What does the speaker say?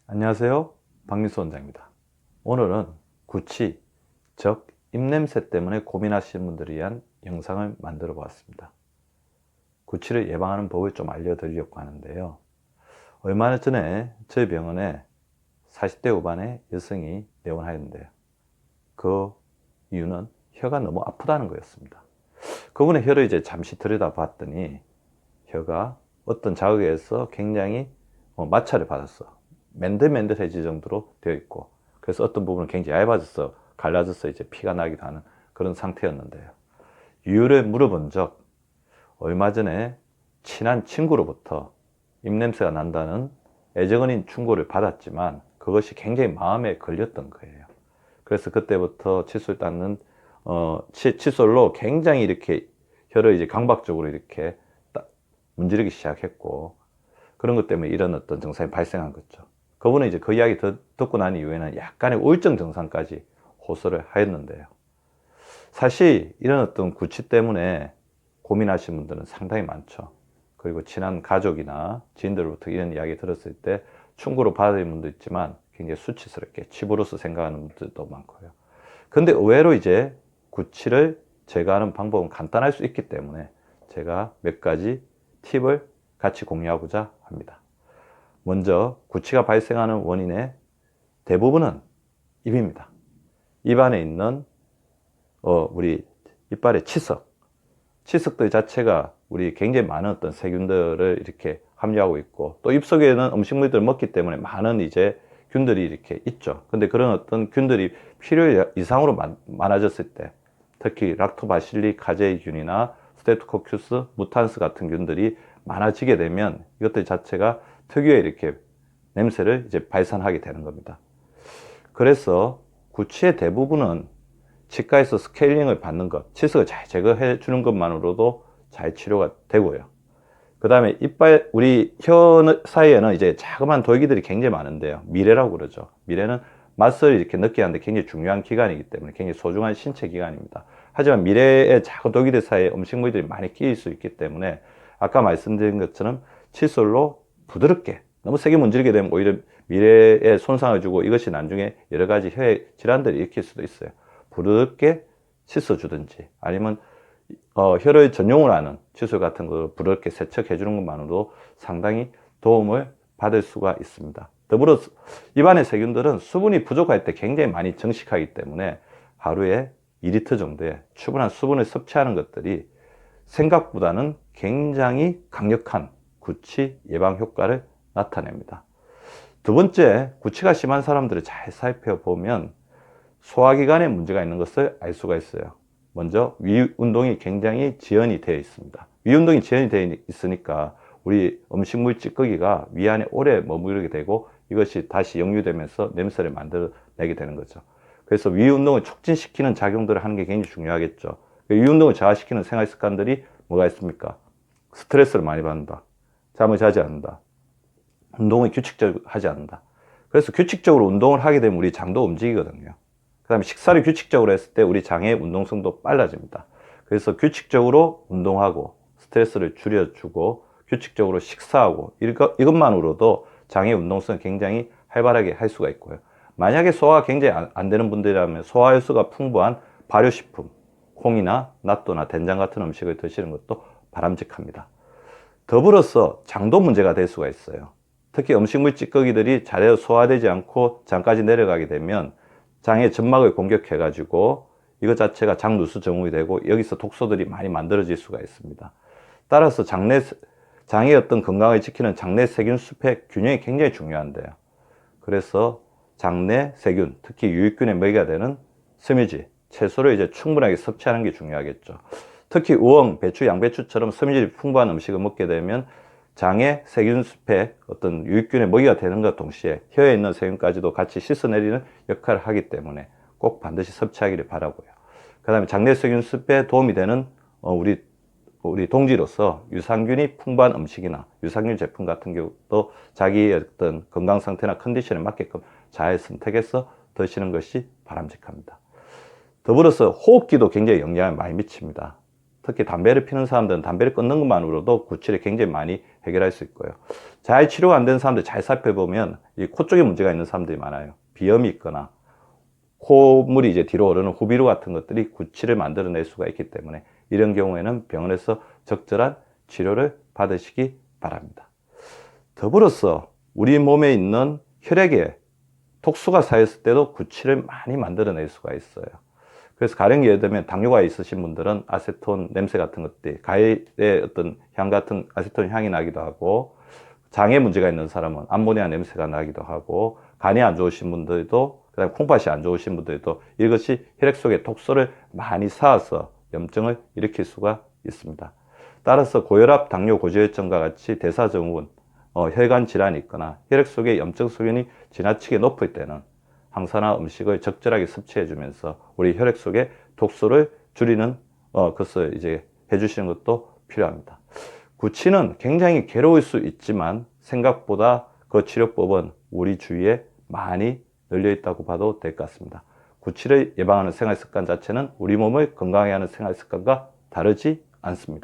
안녕하세요. 박민수 원장입니다. 오늘은 구취, 즉 입냄새 때문에 고민하시는 분들을 위한 영상을 만들어 보았습니다. 구취를 예방하는 법을 좀 알려드리려고 하는데요. 얼마 전에 저희 병원에 40대 후반의 여성이 내원하였는데요. 그 이유는 혀가 너무 아프다는 거였습니다. 그분의 혀를 이제 잠시 들여다 봤더니 혀가 어떤 자극에 의해서 굉장히 마찰을 받았어. 맨들맨들해질 정도로 되어 있고, 그래서 어떤 부분은 굉장히 얇아졌어, 갈라져서 이제 피가 나기도 하는 그런 상태였는데요. 이유를 물어본 적, 얼마 전에 친한 친구로부터 입냄새가 난다는 애정어린 충고를 받았지만 그것이 굉장히 마음에 걸렸던 거예요. 그래서 그때부터 칫솔 닦는 칫솔로 굉장히 이렇게 혀를 이제 강박적으로 이렇게 문지르기 시작했고, 그런 것 때문에 이런 어떤 증상이 발생한 거죠. 그분은 이제 그 이야기 듣고 난 이후에는 약간의 우울증 증상까지 호소를 하였는데요. 사실 이런 어떤 구취 때문에 고민하시는 분들은 상당히 많죠. 그리고 친한 가족이나 지인들로부터 이런 이야기 들었을 때 충고로 받아들이는 분도 있지만 굉장히 수치스럽게 치부로서 생각하는 분들도 많고요. 근데 의외로 이제 구취를 제거하는 방법은 간단할 수 있기 때문에 제가 몇 가지 팁을 같이 공유하고자 합니다. 먼저 구취가 발생하는 원인의 대부분은 입입니다. 입 안에 있는 우리 이빨의 치석들 자체가 우리 굉장히 많은 어떤 세균들을 이렇게 함유하고 있고, 또 입 속에는 음식물들을 먹기 때문에 많은 이제 균들이 이렇게 있죠. 근데 그런 어떤 균들이 필요 이상으로 많아졌을 때, 특히 락토바실리 카제이균이나 스테토코큐스 무탄스 같은 균들이 많아지게 되면 이것들 자체가 특유의 이렇게 냄새를 이제 발산하게 되는 겁니다. 그래서 구취의 대부분은 치과에서 스케일링을 받는 것, 치석을 잘 제거해 주는 것만으로도 잘 치료가 되고요. 그 다음에 우리 혀 사이에는 이제 자그마한 돌기들이 굉장히 많은데요. 미레라고 그러죠. 미레는 맛을 이렇게 느끼게 하는데 굉장히 중요한 기관이기 때문에 굉장히 소중한 신체 기관입니다. 하지만 미레의 작은 돌기들 사이에 음식물들이 많이 끼일 수 있기 때문에 아까 말씀드린 것처럼 칫솔로 부드럽게, 너무 세게 문지르게 되면 오히려 미래에 손상을 주고 이것이 나중에 여러 가지 혀의 질환들을 일으킬 수도 있어요. 부드럽게 씻어주든지 아니면 혀를 전용으로 하는 칫솔 같은 걸 부드럽게 세척해 주는 것만으로도 상당히 도움을 받을 수가 있습니다. 더불어 입안의 세균들은 수분이 부족할 때 굉장히 많이 증식하기 때문에 하루에 2리터 정도의 충분한 수분을 섭취하는 것들이 생각보다는 굉장히 강력한 구취 예방 효과를 나타냅니다. 두 번째, 구취가 심한 사람들을 잘 살펴보면 소화기관에 문제가 있는 것을 알 수가 있어요. 먼저 위운동이 굉장히 지연이 되어 있습니다. 위운동이 지연이 되어 있으니까 우리 음식물 찌꺼기가 위 안에 오래 머무르게 되고 이것이 다시 역류되면서 냄새를 만들어내게 되는 거죠. 그래서 위운동을 촉진시키는 작용들을 하는 게 굉장히 중요하겠죠. 위운동을 저하시키는 생활 습관들이 뭐가 있습니까? 스트레스를 많이 받는다, 잠을 자지 않는다, 운동을 규칙적으로 하지 않는다. 그래서 규칙적으로 운동을 하게 되면 우리 장도 움직이거든요. 그 다음에 식사를 규칙적으로 했을 때 우리 장의 운동성도 빨라집니다. 그래서 규칙적으로 운동하고 스트레스를 줄여주고 규칙적으로 식사하고 이것만으로도 장의 운동성을 굉장히 활발하게 할 수가 있고요. 만약에 소화가 굉장히 안 되는 분들이라면 소화효소가 풍부한 발효식품, 콩이나 낫또나 된장 같은 음식을 드시는 것도 바람직합니다. 더불어서 장도 문제가 될 수가 있어요. 특히 음식물 찌꺼기들이 잘해서 소화되지 않고 장까지 내려가게 되면 장의 점막을 공격해 가지고 이것 자체가 장 누수 증후이 되고 여기서 독소들이 많이 만들어질 수가 있습니다. 따라서 장의 어떤 건강을 지키는 장내 세균 숲의 균형이 굉장히 중요한데요. 그래서 장내 세균, 특히 유익균의 먹이가 되는 스미지, 채소를 이제 충분하게 섭취하는 게 중요하겠죠. 특히 우엉, 배추, 양배추처럼 스미질이 풍부한 음식을 먹게 되면 장의 세균숲의 어떤 유익균의 먹이가 되는 것 동시에 혀에 있는 세균까지도 같이 씻어내리는 역할을 하기 때문에 꼭 반드시 섭취하기를 바라고요. 그 다음에 장내 세균숲에 도움이 되는 우리 동지로서 유산균이 풍부한 음식이나 유산균 제품 같은 경우도 자기의 어떤 건강 상태나 컨디션에 맞게끔 잘 선택해서 드시는 것이 바람직합니다. 더불어서 호흡기도 굉장히 영향을 많이 미칩니다. 특히 담배를 피는 사람들은 담배를 끊는 것만으로도 구취를 굉장히 많이 해결할 수 있고요. 잘 치료가 안 되는 사람들 잘 살펴보면 이 코 쪽에 문제가 있는 사람들이 많아요. 비염이 있거나 콧물이 이제 뒤로 오르는 후비루 같은 것들이 구취를 만들어낼 수가 있기 때문에 이런 경우에는 병원에서 적절한 치료를 받으시기 바랍니다. 더불어서 우리 몸에 있는 혈액에 독소가 쌓였을 때도 구취를 많이 만들어낼 수가 있어요. 그래서 가령 예를 들면 당뇨가 있으신 분들은 아세톤 냄새 같은 것들이 과일의 어떤 향 같은 아세톤 향이 나기도 하고, 장에 문제가 있는 사람은 암모니아 냄새가 나기도 하고, 간이 안 좋으신 분들도, 그다음에 콩팥이 안 좋으신 분들도 이것이 혈액 속에 독소를 많이 쌓아서 염증을 일으킬 수가 있습니다. 따라서 고혈압, 당뇨, 고지혈증과 같이 대사증후군, 혈관 질환이 있거나 혈액 속에 염증 소견이 지나치게 높을 때는 항산화 음식을 적절하게 섭취해 주면서 우리 혈액 속에 독소를 줄이는 것을 이제 해주시는 것도 필요합니다. 구취는 굉장히 괴로울 수 있지만 생각보다 그 치료법은 우리 주위에 많이 널려 있다고 봐도 될 것 같습니다. 구취를 예방하는 생활 습관 자체는 우리 몸을 건강하게 하는 생활 습관과 다르지 않습니다.